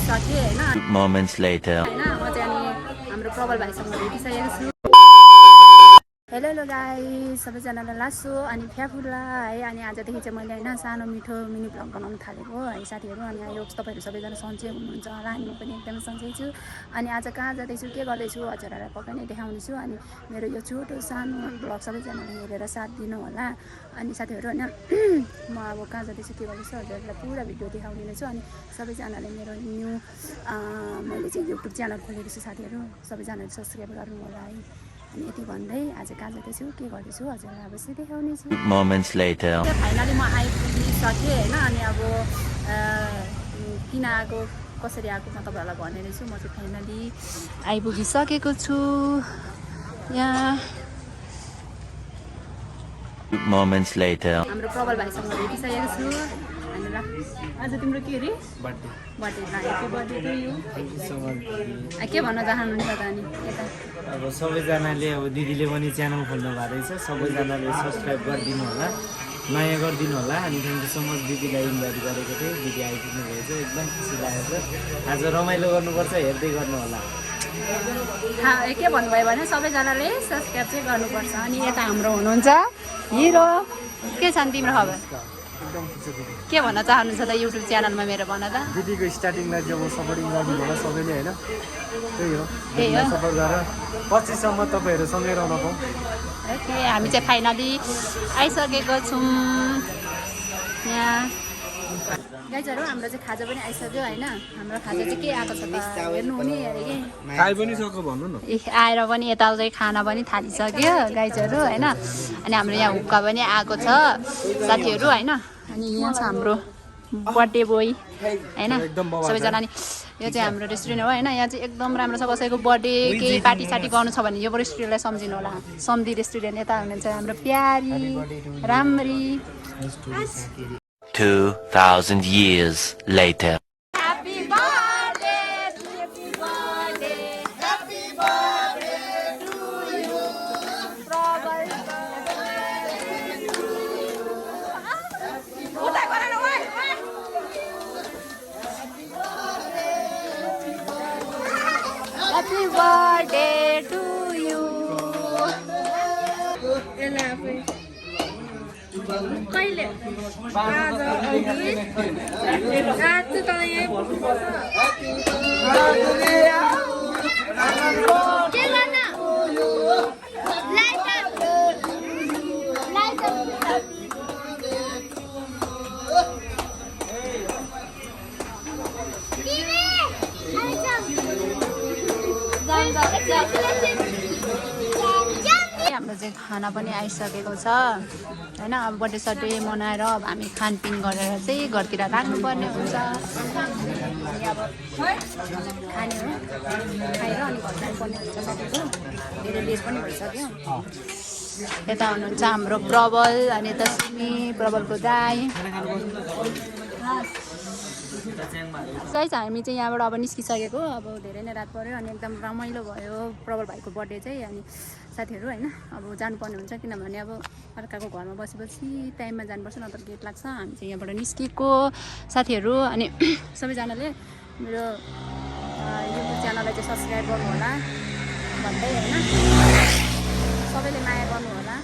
सकेँ होइन moments later होइन म चाहिँ अनि हाम्रो प्रबल भाइसँग भेटिसकेको छु हेलो गाइस सबैजनालाई लासो अनि फ्याफुला है अनि आजदेखि चाहिँ मैले होइन सानो मिठो मिनी भ्लग बनाउन थालेको है साथीहरू अनि यो तपाईँहरू सबैजना सन्चै हुनुहुन्छ होला अनि म पनि एकदमै सन्चै छु अनि आज कहाँ जाँदैछु के गर्दैछु हजुरहरूलाई पक्कै नै देखाउनेछु अनि मेरो यो छोटो सानो भ्लग सबैजनाले हेरेर साथ दिनु होला अनि साथीहरू होइन म अब कहाँ जाँदैछु के गर्दैछु हजुरहरूलाई पुरा भिडियो देखाउने छु अनि सबैजनाले मेरो न्यू मैले चाहिँ युट्युब च्यानल खोलेको छु साथीहरू सबैजनाले सब्सक्राइब गर्नु होला है अनि यति भन्दै आज कहाँ जाँदैछु के गर्दैछु हजुरलाई अवश्य देखाउनेछु moments later फाइनली म आइपुगिसकेँ होइन अनि अब किन आएको कसरी आएको म तपाईँहरूलाई भनेर छु म चाहिँ फाइनली आइपुगिसकेको छु यहाँ moments later हाम्रो प्रबल भाइसँग भेटिसकेको छु अनि ल आज तिम्रो के अरे birthday happy birthday to you के भन्न चाहनुहुन्छ त अनि यता अब सबैजनाले अब दिदीले पनि च्यानल खोल्नु भएको रहेछ सबैजनाले सब्सक्राइब गरिदिनु होला नयाँ गरिदिनु होला अनि थ्याङ्क यू सो मच दिदीलाई इन्भाइट गरेको थिएँ दिदी आइपुग्नु भएछ एकदम खुसी लागेको छ आज रमाइलो गर्नुपर्छ हेर्दै गर्नु होला के भन्नुभयो भने सबैजनाले सब्सक्राइब चाहिँ गर्नुपर्छ अनि यता हाम्रो हुनुहुन्छ हिरो के छ नि तिम्रो खबर एकदम खुसी दिदी के भन्न चाहनुहुन्छ त युट्युब च्यानलमा मेरो भन त दिदीको स्टार्टिङलाई चाहिँ अब सपोर्टिङ गरिदिनु होला सबैले होइन त्यही हो त्यही हो। सपोर्ट गरेर 25 सम्म तपाईँहरू सँगै रहन पाऊँ ओके हामी चाहिँ फाइनली आइसकेको छौँ यहाँ गाइजहरू हाम्रो चाहिँ खाजा पनि आइसक्यो होइन हाम्रो खाजा चाहिँ के आएको छ त हेर्नु हुने अरे कि आइ पनि सक्यो भन्नु न आएर पनि यता चाहिँ खाना पनि थालिसक्यो गाइजहरू होइन अनि हाम्रो यहाँ हुक्का पनि आएको छ साथीहरू होइन अनि यहाँ छ हाम्रो बर्थडे बोय होइन सबैजना नि यो चाहिँ हाम्रो रेस्टुरेन्ट हो होइन यहाँ चाहिँ एकदम राम्रो छ कसैको बर्थडे केही पार्टी सार्टी गर्नु छ भने यो रेस्टुरेन्टलाई सम्झिनु होला सम्धि रेस्टुरेन्ट यता हुनुहुन्छ हाम्रो प्यारी राम्री 2000 years later Happy birthday to you. Probably. Happy birthday to you. कहिले हाम्रो चाहिँ खाना पनि आइसकेको छ होइन अब बर्थडे सड्डे मनाएर अब हामी खानपिन गरेर चाहिँ घरतिर राख्नुपर्ने हुन्छ अब खाने हो खाएर अनि घर जानुपर्ने हुन्छ सबैको धेरै लेट पनि भइसक्यो यता हुनुहुन्छ हाम्रो प्रबल अनि यता सिमी प्रबलको दाई गाइस हामी चाहिँ यहाँबाट अब निस्किसकेको अब धेरै नै रात पऱ्यो अनि एकदम रमाइलो भयो प्रबल भाइको बर्थडे चाहिँ अनि साथीहरू होइन अब जानुपर्ने हुन्छ किनभने अब अर्काको घरमा बसेपछि टाइममा जानुपर्छ नत्र गेट लाग्छ हामी चाहिँ यहाँबाट निस्केको साथीहरू अनि सबैजनाले मेरो युट्युब च्यानललाई चाहिँ सब्सक्राइब गर्नु होला भन्दै होइन सबैले माया गर्नु होला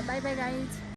बाई बाई गाइज